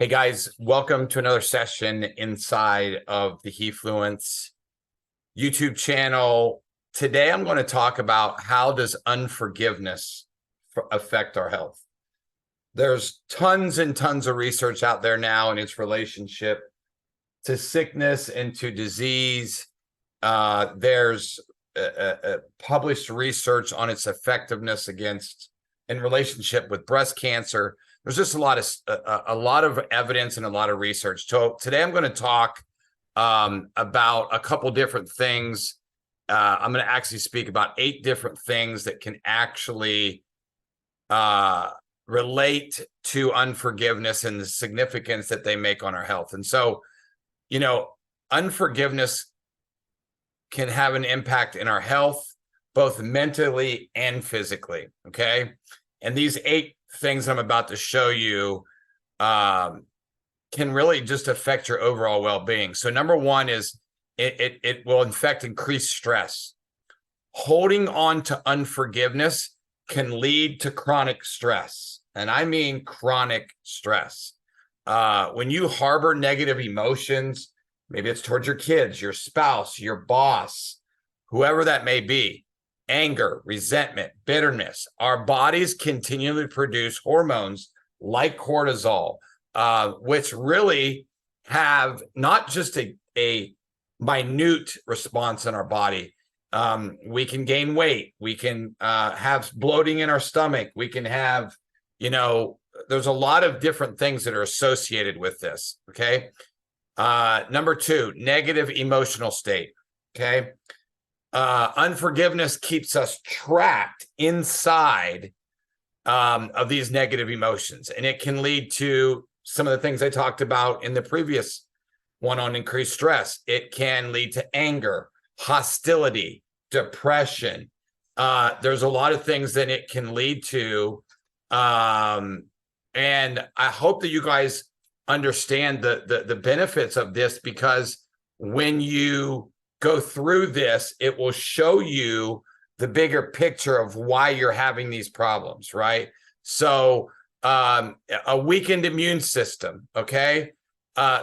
Hey guys, welcome to another session inside of the Hefluence YouTube channel. Today I'm going to talk about how does unforgiveness affect our health. There's tons and tons of research out there now in its relationship to sickness and to disease. There's published research on its effectiveness in relationship with breast cancer. There's just a lot of evidence and a lot of research. So today I'm going to talk about a couple different things. I'm going to actually speak about 8 different things that can actually relate to unforgiveness and the significance that they make on our health. And so, unforgiveness can have an impact in our health, both mentally and physically. Okay. And these 8 things I'm about to show you can really just affect your overall well-being. So number one is it will increase stress. Holding on to unforgiveness can lead to chronic stress. And I mean chronic stress. When you harbor negative emotions, maybe it's towards your kids, your spouse, your boss, whoever that may be, anger, resentment, bitterness, our bodies continually produce hormones like cortisol, which really have not just a minute response in our body. We can gain weight. We can have bloating in our stomach. We can have, there's a lot of different things that are associated with this. Okay. Number 2, negative emotional state. Okay. Unforgiveness keeps us trapped inside of these negative emotions, and it can lead to some of the things I talked about in the previous one on increased stress. It can lead to anger, hostility, depression. There's a lot of things that it can lead to, and I hope that you guys understand the benefits of this, because when you go through this, it will show you the bigger picture of why you're having these problems, right? So a weakened immune system, okay?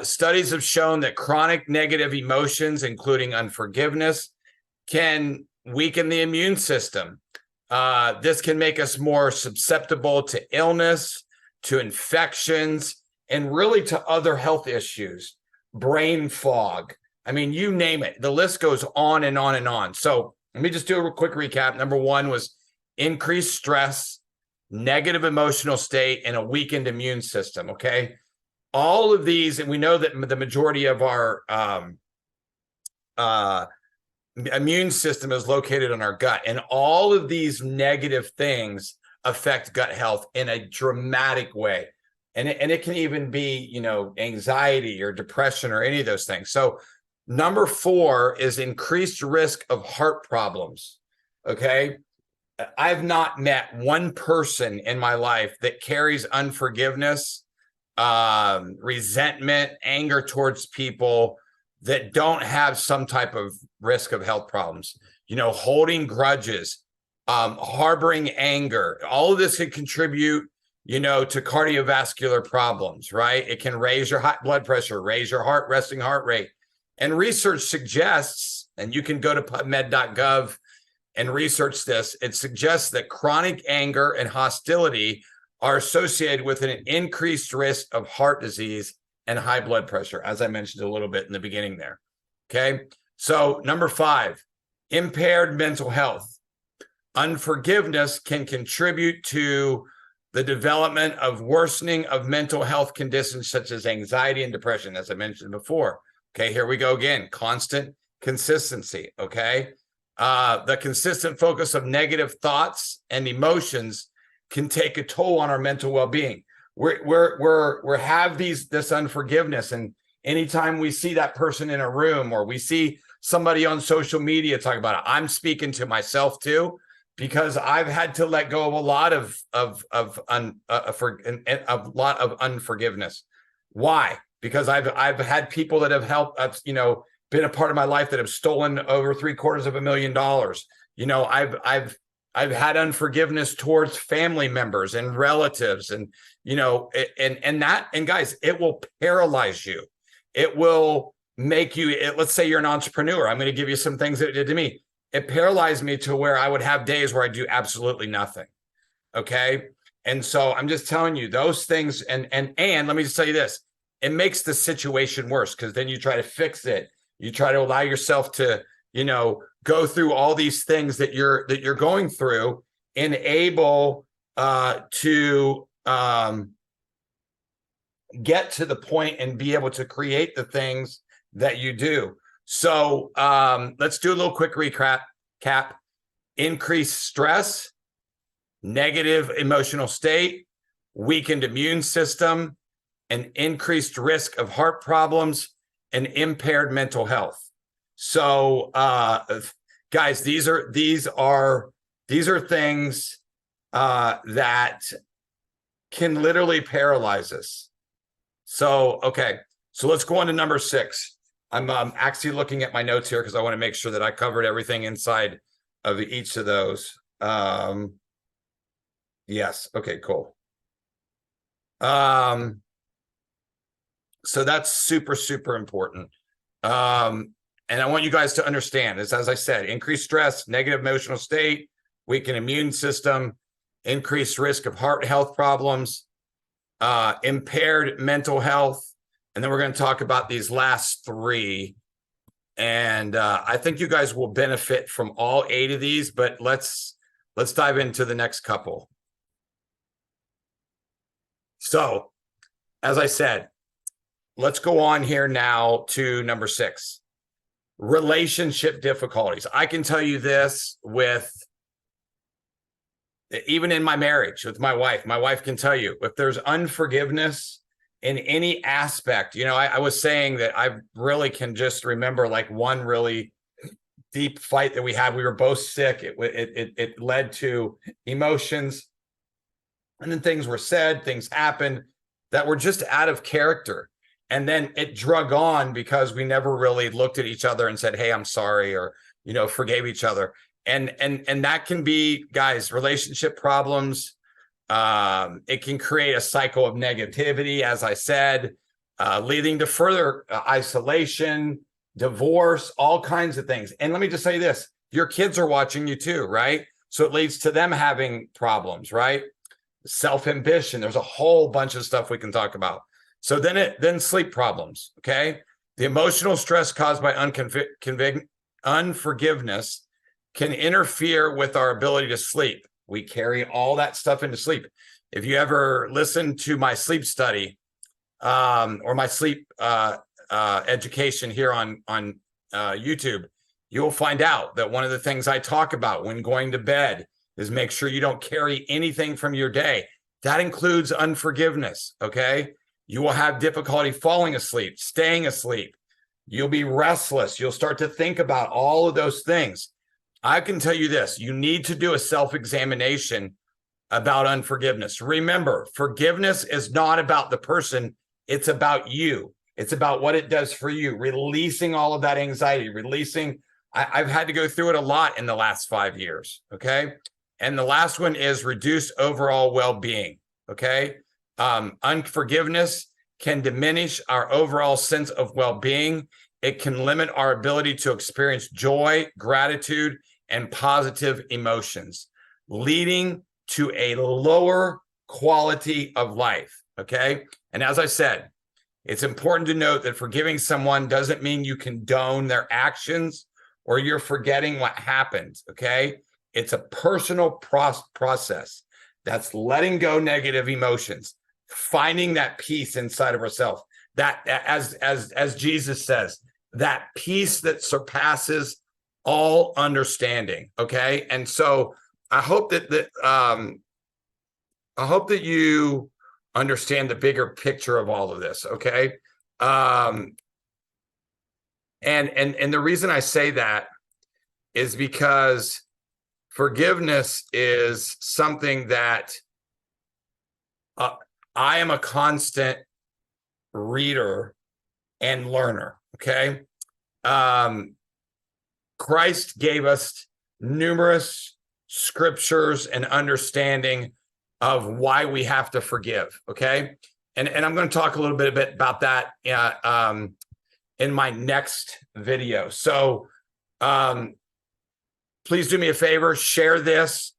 Studies have shown that chronic negative emotions, including unforgiveness, can weaken the immune system. This can make us more susceptible to illness, to infections, and really to other health issues, brain fog. I mean, you name it. The list goes on and on and on. So let me just do a quick recap. Number 1 was increased stress, negative emotional state, and a weakened immune system, okay? All of these, and we know that the majority of our immune system is located in our gut. And all of these negative things affect gut health in a dramatic way. And it can even be, anxiety or depression or any of those things. So number 4 is increased risk of heart problems. Okay. I've not met one person in my life that carries unforgiveness, resentment, anger towards people that don't have some type of risk of health problems. Holding grudges, harboring anger, all of this can contribute, to cardiovascular problems, right? It can raise your high blood pressure, raise your resting heart rate. And research suggests, and you can go to PubMed.gov and research this, it suggests that chronic anger and hostility are associated with an increased risk of heart disease and high blood pressure, as I mentioned a little bit in the beginning there. Okay. So number 5, impaired mental health. Unforgiveness can contribute to the development of worsening of mental health conditions such as anxiety and depression, as I mentioned before. Okay, here we go again. Constant consistency. Okay. The consistent focus of negative thoughts and emotions can take a toll on our mental well-being. We have this unforgiveness, and anytime we see that person in a room or we see somebody on social media talk about it, I'm speaking to myself too, because I've had to let go of a lot of unforgiveness. Why? Because I've had people that have helped, been a part of my life that have stolen over $750,000. I've had unforgiveness towards family members and relatives, and and guys, it will paralyze you. It will make you. Let's say you're an entrepreneur. I'm going to give you some things that it did to me. It paralyzed me to where I would have days where I do absolutely nothing. Okay, and so I'm just telling you those things. And let me just tell you this: it makes the situation worse, because then you try to fix it. You try to allow yourself to, go through all these things that you're going through, and able to get to the point and be able to create the things that you do. So let's do a little quick recap. Increased stress, negative emotional state, weakened immune system, an increased risk of heart problems, and impaired mental health. So guys, these are things that can literally paralyze us. So okay, so let's go on to number 6. I'm actually looking at my notes here because I want to make sure that I covered everything inside of each of those. Yes, okay, cool. So that's super, super important. And I want you guys to understand this, as I said, increased stress, negative emotional state, weakened immune system, increased risk of heart health problems, impaired mental health. And then we're going to talk about these last 3. And I think you guys will benefit from all 8 of these, but let's dive into the next couple. So, as I said, let's go on here now to number 6. Relationship difficulties. I can tell you this even in my marriage with my wife can tell you, if there's unforgiveness in any aspect, I was saying that I really can just remember like one really deep fight that we had. We were both sick. It led to emotions, and then things were said, things happened that were just out of character. And then it drug on because we never really looked at each other and said, hey, I'm sorry, or, forgave each other. And that can be, guys, relationship problems. It can create a cycle of negativity, as I said, leading to further isolation, divorce, all kinds of things. And let me just say this, your kids are watching you too, right? So it leads to them having problems, right? Self-ambition. There's a whole bunch of stuff we can talk about. So then sleep problems, okay? The emotional stress caused by unforgiveness can interfere with our ability to sleep. We carry all that stuff into sleep. If you ever listen to my sleep study or my sleep education here on YouTube, you'll find out that one of the things I talk about when going to bed is make sure you don't carry anything from your day. That includes unforgiveness, okay? You will have difficulty falling asleep, staying asleep. You'll be restless. You'll start to think about all of those things. I can tell you this, you need to do a self-examination about unforgiveness. Remember, forgiveness is not about the person. It's about you. It's about what it does for you, releasing all of that anxiety, I've had to go through it a lot in the last 5 years, okay? And the last one is reduce overall well-being, okay? Unforgiveness can diminish our overall sense of well-being. It can limit our ability to experience joy, gratitude, and positive emotions, leading to a lower quality of life, okay? And as I said, it's important to note that forgiving someone doesn't mean you condone their actions or you're forgetting what happened, okay? It's a personal process. That's letting go negative emotions, finding that peace inside of ourselves. That, as Jesus says, that peace that surpasses all understanding. Okay, and so I hope that you understand the bigger picture of all of this. Okay, and the reason I say that is because forgiveness is something that I am a constant reader and learner, okay? Christ gave us numerous scriptures and understanding of why we have to forgive. Okay. And I'm going to talk a little bit about that in my next video. So please do me a favor, share this,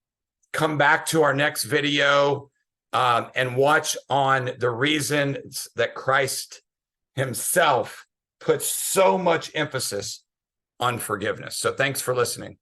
come back to our next video, and watch on the reasons that Christ himself puts so much emphasis on forgiveness. So thanks for listening.